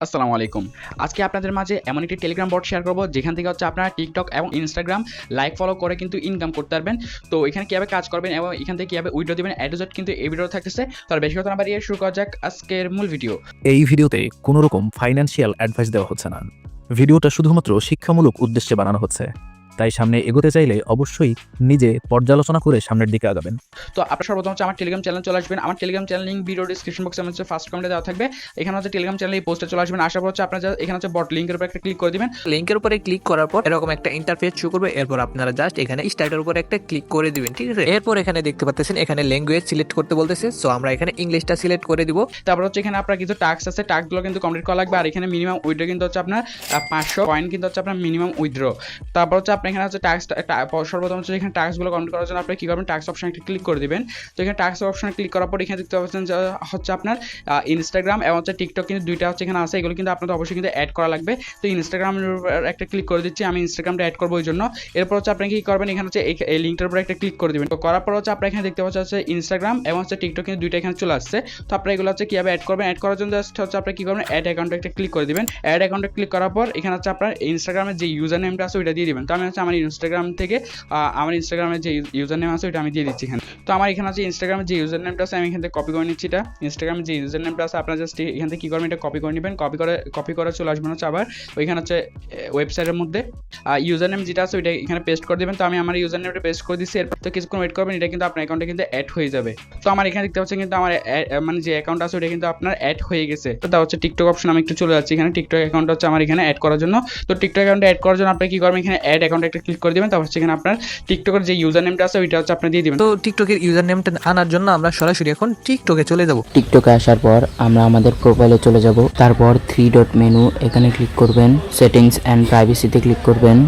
আসসালামু আলাইকুম। আজকে আপনাদের মাঝে এমন একটি টেলিগ্রাম বট শেয়ার করব যেখান থেকে হচ্ছে আপনারা টিকটক এবং ইনস্টাগ্রাম লাইক ফলো করে কিন্তু ইনকাম করতে পারবেন। তো এখানে কিভাবে কাজ করবেন এবং এখান থেকে কিভাবে উইথড্র দিবেন এ টু জেড কিন্তু এই ভিডিওতে থাকতেছে। তাহলে বেশি কথা না বাড়িয়ে শুরু করা যাক আজকের মূল ভিডিও। এই ভিডিওতে কোনো রকম ফাইন্যান্সিয়াল অ্যাডভাইস দেওয়া হচ্ছে না। ভিডিওটা শুধুমাত্র শিক্ষামূলক উদ্দেশ্যে বানানো হচ্ছে, তাই সামনে এগোতে চাইলে অবশ্যই নিজে পর্যালোচনা করে সামনের দিকে আগাবেন। তো আপনারা সর্বপ্রথম হচ্ছে আমার টেলিগ্রাম চ্যানেল চলে আসবেন। আমার Telegram channel link video description বক্সে হচ্ছে ফার্স্ট কমেন্টে দেওয়া থাকবে। এখানে হচ্ছে টেলিগ্রাম চ্যানেল এই পোস্টে চলে আসবেন। আসার পর হচ্ছে আপনারা এখানে হচ্ছে বট লিঙ্কের উপর একটা ক্লিক করে দিবেন। লিংকের উপরে ক্লিক করার পর এরকম একটা ইন্টারফেস শো করবে। এরপর আপনারা জাস্ট এখানে স্টার্টের উপরে একটা ক্লিক করে দিবেন, ঠিক আছে। এরপর এখানে দেখতে পাচ্ছেন এখানে ল্যাঙ্গুয়েজ সিলেক্ট করতে বলতেছে, সো আমরা এখানে ইংলিশটা সিলেক্ট করে দিব। তারপর হচ্ছে এখানে আপনার কিছু টাস্ক আছে, টাস্কগুলো কিন্তু কমপ্লিট করা লাগবে। আর এখানে মিনিমাম উইথড্র কিন্তু হচ্ছে আপনার 500 কয়েন কিন্তু হচ্ছে আপনার মিনিমাম উইথড্র। তারপর হচ্ছে আপনি এখানে হচ্ছে টাস্ক সর্বপ্রথম হচ্ছে এখানে টাস্কগুলো কমপ্লিট করার জন্য আপনি কী করবেন, টাস্ক অপশনে একটা ক্লিক করে দিবেন। তো এখানে টাস্ক অপশনে ক্লিক করার পর এখানে দেখতে পাচ্ছেন যে হচ্ছে আপনার ইনস্টাগ্রাম এবং হচ্ছে টিকটক কিন্তু দুইটা হচ্ছে এখানে আছে। এগুলো কিন্তু আপনাদের অবশ্যই কিন্তু অ্যাড করা লাগবে। তো ইনস্টাগ্রামের উপর একটা ক্লিক করে দিচ্ছি, আমি ইনস্টাগ্রামটা অ্যাড করবো ওই জন্য। এরপর হচ্ছে আপনি কী করবেন, এখানে হচ্ছে এই লিঙ্কটার উপর একটা ক্লিক করে দিবেন। তো করার পর হচ্ছে আপনার এখানে দেখতে পাচ্ছেন হচ্ছে ইনস্টাগ্রাম এবং হচ্ছে টিকটক কিন্তু দুইটা এখানে চলে আসছে। তো আপনারা এগুলো হচ্ছে কীভাবে অ্যাড করবেন, অ্যাড করার জন্য জাস্ট হচ্ছে আপনি কী করবেন, অ্যাড অ্যাকাউন্টে একটা ক্লিক করে দিবেন। অ্যাড অ্যাকাউন্টে ক্লিক করার পর এখানে হচ্ছে আপনার ইনস্টাগ্রামের যে ইউজার নেমটা আছে ওইটা দিয়ে দিবেন। তো আমি হচ্ছে আমার ইনস্টাগ্রাম থেকে আমার ইনস্টাগ্রামের যে ইউজার নেম আছে ওইটা আমি দিয়ে দিচ্ছি এখানে। তো আমার এখানে আছে ইনস্টাগ্রামের যে ইউজার নেমটা আছে আমি এখান থেকে কপি করে নিচ্ছি। এটা ইনস্টাগ্রামের যে ইউজার নেমটা আছে আপনারা জাস্ট এখান থেকে কী করবেন, এটা কপি করে নেবেন। কপি করে চলে আসবেন হচ্ছে আবার ওইখানে হচ্ছে ওয়েবসাইটের মধ্যে ইউজার নেম যেটা আছে ওইটা এখানে পেস্ট করে দেবেন। তো আমি আমার ইউজার নেমটা পেস্ট করে দিচ্ছি। এরপর তো কিছুক্ষণ ওয়েট করবেন, এটা কিন্তু আপনার অ্যাকাউন্টে কিন্তু অ্যাড হয়ে যাবে। তো আমার এখানে দেখতে পাচ্ছেন কিন্তু আমার মানে যে অ্যাকাউন্ট আছে ওইটা কিন্তু আপনার অ্যাড হয়ে গেছে। তো তা হচ্ছে টিকটক অপশন আমি একটু চলে যাচ্ছি। এখানে টিকটক অ্যাকাউন্ট হচ্ছে আমার এখানে অ্যাড করার জন্য। তো টিকটক অ্যাকাউন্টে অ্যাড করার জন্য আপনি কী করবেন, এখানে অ্যাড অ্যাকাউন্টে একটা ক্লিক করে দেবেন। তারপর হচ্ছে এখানে আপনার টিকটকের যে ইউজার নেমটা আছে ওইটা হচ্ছে আপনি দিয়ে দিবেন। তো টিকটকের ইউজার নেমটা আনার জন্য আমরা সরাসরি এখন টিকটকে চলে যাব। টিকটকে আসার পর আমরা আমাদের প্রোফাইলে চলে যাব। তারপর 3 ডট মেনু এখানে ক্লিক করবেন, সেটিংস অ্যান্ড প্রাইভেসিতে ক্লিক করবেন।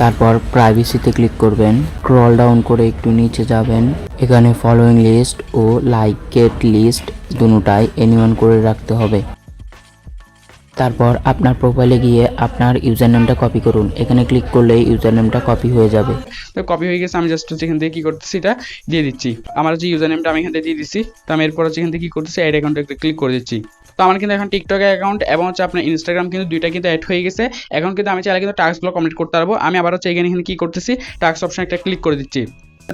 তারপর প্রাইভেসিতে ক্লিক করবেন, স্ক্রল ডাউন করে একটু নিচে যাবেন। এখানে ফলোয়িং লিস্ট ও লাইক গেট লিস্ট দুটোটাই এনিওয়ান করে রাখতে হবে। তারপর আপনার প্রোফাইলে গিয়ে আপনার ইউজার নেমটা কপি করুন। এখানে ক্লিক করলে ইউজার নেমটা কপি হয়ে যাবে। তো কপি হয়ে গেছে, আমি জাস্ট হচ্ছে এখান থেকে কী করতেছি, এটা দিয়ে দিচ্ছি। আমার যে ইউজার নেমটা আমি এখান থেকে দিয়ে দিচ্ছি। তো আমি এরপর হচ্ছে এখান থেকে কী করতেছি, অ্যাড অ্যাকাউন্টে একটা ক্লিক করে দিচ্ছি। তো আমার কিন্তু এখন টিকটক অ্যাকাউন্ট এবং হচ্ছে আপনার ইনস্টাগ্রাম কিন্তু দুইটা কিন্তু অ্যাড হয়ে গেছে। এখন কিন্তু আমি চাইলে কিন্তু টাস্কগুলো কমপ্লিট করতে পারবো। আমি আবার হচ্ছে এখানে কী করতেছি, টাস্ক অপশনে একটা ক্লিক করে দিচ্ছি।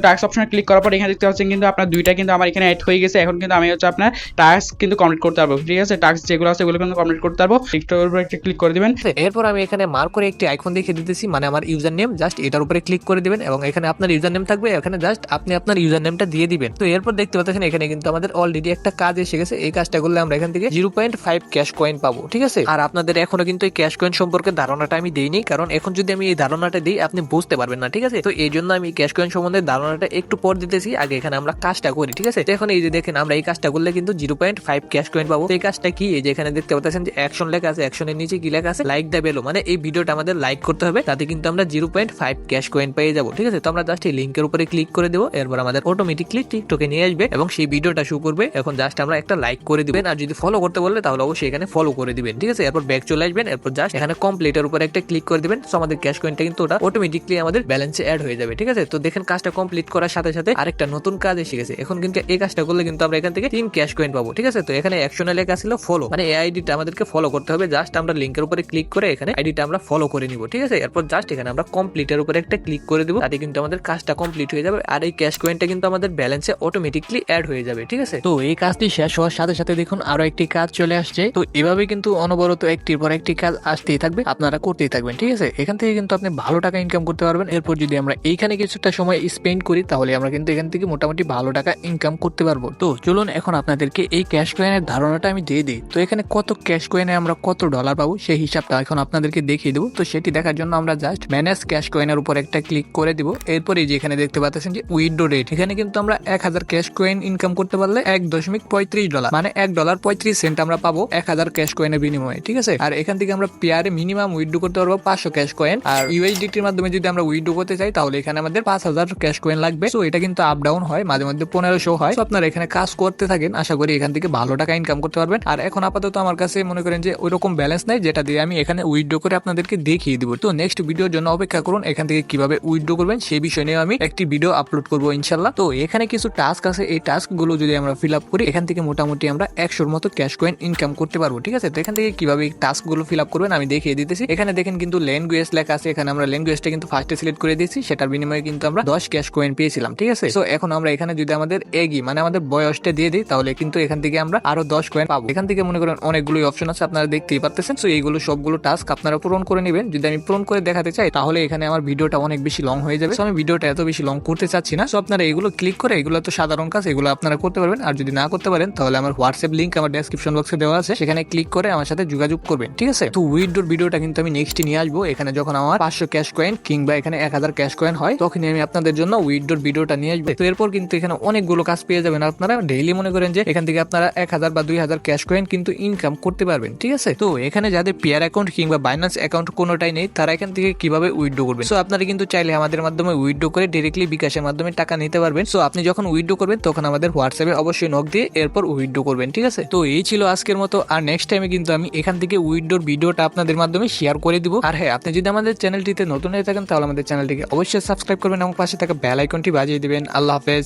টাস্ক অপশনে ক্লিক করার পর এখানে দেখতে পাচ্ছেন কিন্তু আপনার দুইটা কিন্তু আমার এখানে অ্যাড হয়ে গেছে। এখন কিন্তু আমি হচ্ছে আপনার টাস্ক কিন্তু কমপ্লিট করতে পারবো, ঠিক আছে। টাস্ক যেগুলো আছে সেগুলো কিন্তু কমপ্লিট করতে পারবো। টিকটকের উপর একটা ক্লিক করে দিবেন। এরপর আমি এখানে মার্ক করে একটি আইকন দেখিয়ে দিতেছি, মানে আমার ইউজার নেম, জাস্ট এটার উপরে ক্লিক করে দিবেন এবং এখানে আপনার ইউজার নেম থাকবে। এখানে জাস্ট আপনি আপনার ইউজার নেমটা দিয়ে দিবেন। তো এরপর দেখতে পাচ্ছেন এখানে কিন্তু আমাদের অলরেডি একটা কাজ এসে গেছে। এই কাজটা করলে আমরা এখান থেকে 0.5 ক্যাশ কয়েন পাবো, ঠিক আছে। আর আপনাদের এখনো কিন্তু এই ক্যাশ কয়েন সম্পর্কে ধারণাটা আমি দেইনি, কারণ এখন যদি আমি এই ধারণাটা দিই আপনি বুঝতে পারবেন না, ঠিক আছে। তো এই জন্য আমি ক্যাশ কয়েন সম্বন্ধে ধারণাটা একটু পর দিতেছি, আগে এখানে আমরা কাজটা করি, ঠিক আছে। এখন এই যে দেখেন আমরা এই কাজটা করলে কিন্তু 0.5 ক্যাশ কয়েন পাবো। এই কাজটা কি, এই যে এখানে দেখতে পাচ্ছেন যে অ্যাকশন লেখা আছে, অ্যাকশনের নিচে কি লেখা আছে, লাইক দা বেলো, মানে এই ভিডিওটা আমাদের লাইক করতে হবে, তাতে কিন্তু আমরা 0.5 ক্যাশ কয়েন পেয়ে যাবো, ঠিক আছে। তো আমরা জাস্ট এই লিঙ্কের উপরে ক্লিক করে দেবো। এরপর আমাদের অটোমেটিকলি টিকটকে নিয়ে আসবে এবং সেই ভিডিওটা শো করবে। এখন জাস্ট আমরা একটা লাইক করে দিবেন, আর যদি ফলো করতে বললে তাহলে অবশ্যই এখানে ফলো করে দিবেন, ঠিক আছে। এরপর ব্যাক চলে আসবেন, এরপর জাস্ট এখানে কমপ্লিটের উপরে একটা ক্লিক করে দিবেন। সো আমাদের ক্যাশ কয়েনটা কিন্তু ওটা অটোমেটিকলি আমাদের ব্যালেন্সে অ্যাড হয়ে যাবে, ঠিক আছে। তো দেখেন কাজটা কমপ্লিট করার সাথে সাথে আরেকটা নতুন কাজ এসে গেছে। এখন কিন্তু এই কাজটা করলে কিন্তু আমরা এখান থেকে 3 ক্যাশ কয়েন পাবো, ঠিক আছে। তো এখানে অ্যাকশনে লেখা ছিল ফলো, মানে এই আইডিটা আমাদেরকে ফলো করতে হবে। জাস্ট আমরা লিঙ্কের উপরে ক্লিক করে এখানে আইডিটা আমরা ফলো করে নিব, ঠিক আছে। এরপর জাস্ট এখানে আমরা কমপ্লিটের উপরে একটা ক্লিক করে দিব, তাতে কিন্তু আমাদের কাজটা কমপ্লিট হয়ে যাবে। আর এই ক্যাশ কয়েনটা কিন্তু আমাদের ব্যালেন্সে অটোমেটিকলি অ্যাড হয়ে যাবে, ঠিক আছে। তো এই কাজটি শেষ হওয়ার সাথে সাথে দেখুন আরো একটি কাজ চলে আসছে। তো এভাবে কিন্তু অনবরত একটির পর একটি কাজ আসতেই থাকবে, আপনারা করতেই থাকবেন, ঠিক আছে। এখান থেকে কিন্তু আপনি ভালো টাকা ইনকাম করতে পারবেন। এরপর যদি আমরা এইখানে কিছুটা সময় স্পেন্ড করি তাহলে আমরা কিন্তু এখান থেকে মোটামুটি ভালো টাকা ইনকাম করতে পারবো। তো চলুন এখন আপনাদেরকে এই ক্যাশ কয়েনের ধারণাটা আমি দিয়ে দিই। তো এখানে কত ক্যাশ কয়েনে আমরা কত ডলার পাবো সেই হিসাবটা এখন আপনাদেরকে দেখিয়ে দেবো। তো সেটি দেখার জন্য আমরা জাস্ট ম্যানেজ ক্যাশ কয়েনের উপর একটা ক্লিক করে দিব। এরপরে যেখানে দেখতে পাচ্ছেন যে উইথড্র রেট, এখানে কিন্তু আমরা 1000 ক্যাশ কয়েন ইনকাম করতে পারলে $1.35, মানে $1.35 আমরা পাবো 1000 ক্যাশ কয়েনের বিনিময়ে, ঠিক আছে। আর এখান থেকে আমরা পেয়ারে মিনিমাম উইথড্র করতে পারবো 500 ক্যাশ কয়েন। আর ইউএসডিটির মাধ্যমে যদি আমরা উইথড্র করতে চাই তাহলে এখানে আমাদের 5000 ক্যাশ কয়েন লাগবে। তো এটা কিন্তু আপ ডাউন হয়, মাঝে মধ্যে 1500 হয়। তো আপনারা এখানে কাজ করতে থাকেন, আশা করি এখান থেকে ভালো টাকা ইনকাম করতে পারবেন। আর এখন আপাতত আমার কাছে মনে করেন যে ওইরকম ব্যালেন্স নাই যেটা দিয়ে আমি এখানে উইথড্র করে আপনাদেরকে দেখিয়ে দিব। তো নেক্সট ভিডিওর জন্য অপেক্ষা করুন, এখান থেকে কিভাবে উইথড্র করবেন সেই বিষয় নিয়ে আমি একটি ভিডিও আপলোড করবো ইনশাল্লাহ। তো এখানে কিছু টাস্ক আছে, এই টাস্ক গুলো যদি আমরা ফিল আপ করি এখান থেকে মোটামুটি আমরা 100-র মতো ক্যাশ কয়েন ইনকাম করতে পারবো, ঠিক আছে। তো এখান থেকে কিভাবে এই টাস্ক গুলো ফিল আপ করবেন আমি দেখিয়ে দিতেছি। এখানে দেখেন কিন্তু ল্যাঙ্গুয়েজ লেখা আছে, এখানে আমরা ল্যাঙ্গুয়েজটা কিন্তু ফার্স্টে সিলেক্ট করে দিয়েছি, সেটার বিনিময়ে কিন্তু আমরা 10 ক্যাশ কয়েন পেয়েছিলাম, ঠিক আছে। তো এখন আমরা এখানে যদি আমাদের এগি মানে আমাদের বয়সটা দিয়ে দিই তাহলে কিন্তু এখান থেকে আমরা আরো 10 কয়েন পাবো। এখান থেকে মনে করেন অনেকগুলো অপশন আছে, আপনারা দেখতেই পারতেছেন। তো এইগুলো সবগুলো টাস্ক আপনারা পূরণ করে নেবেন। যদি আমি পূরণ করে দেখাতে চাই তাহলে এখানে আমার ভিডিওটা অনেক বেশি লং হয়ে যাবে। তো আমি ভিডিওটা এত বেশি লং করতে চাচ্ছি না। তো আপনারা এগুলো ক্লিক করে, এগুলো তো সাধারণ কাজ, এগুলো আপনারা করতে পারবেন। আর যদি না করতে পারেন তাহলে আমার হোয়াটসঅ্যাপ লিংক আমার ডেসক্রিপশন বক্সে দেওয়া আছে, সেখানে ক্লিক করে আমার সাথে যোগাযোগ করবেন, ঠিক আছে। তো উইথড্রর ভিডিওটা কিন্তু আমি নেক্সট নিয়ে আসবো। এখানে যখন আমার 500 ক্যাশ কয়েন কিংবা এখানে 1000 ক্যাশ কয়েন হয় তখনই আমি আপনাদের জন্য উইথড্রর ভিডিওটা নিয়ে আসবো। তো এরপর কিন্তু এখানে অনেকগুলো কাজ পেয়ে যাবেন আপনারা। ডেইলি মনে করেন যে এখান থেকে আপনারা 1000 বা 2000 ক্যাশ কয়েন কিন্তু ইনকাম করতে পারবেন, ঠিক আছে। তো এখানে যাদের পেয়ার অ্যাকাউন্ট কিংবা বাইন্যান্স অ্যাকাউন্ট কোনোটাই নেই তারা এখান থেকে কিভাবে উইথড্র করবেন। সো আপনারা কিন্তু চাইলে আমাদের মাধ্যমে উইথড্র করে ডিরেক্টলি বিকাশের মাধ্যমে টাকা নিতে পারবেন। সো আপনি যখন উইথড্র করবেন তখন আমাদের হোয়াটসঅ্যাপে অবশ্যই নক দিয়ে এরপর উইথড্র করবেন, ঠিক আছে। তো এই ছিল আজকের মতো। আর নেক্সট টাইমে কিন্তু আমি এখান থেকে উইথড্রর ভিডিওটা আপনাদের মাধ্যমে শেয়ার করে দিব। আর হ্যাঁ, আপনি যদি আমাদের চ্যানেলটিতে নতুন হয়ে থাকেন তাহলে আমাদের চ্যানেলটিকে অবশ্যই সাবস্ক্রাইব করবেন এবং পাশে থাকা বেল আইকনটি বাজিয়ে দিবেন। আল্লাহ হাফেজ।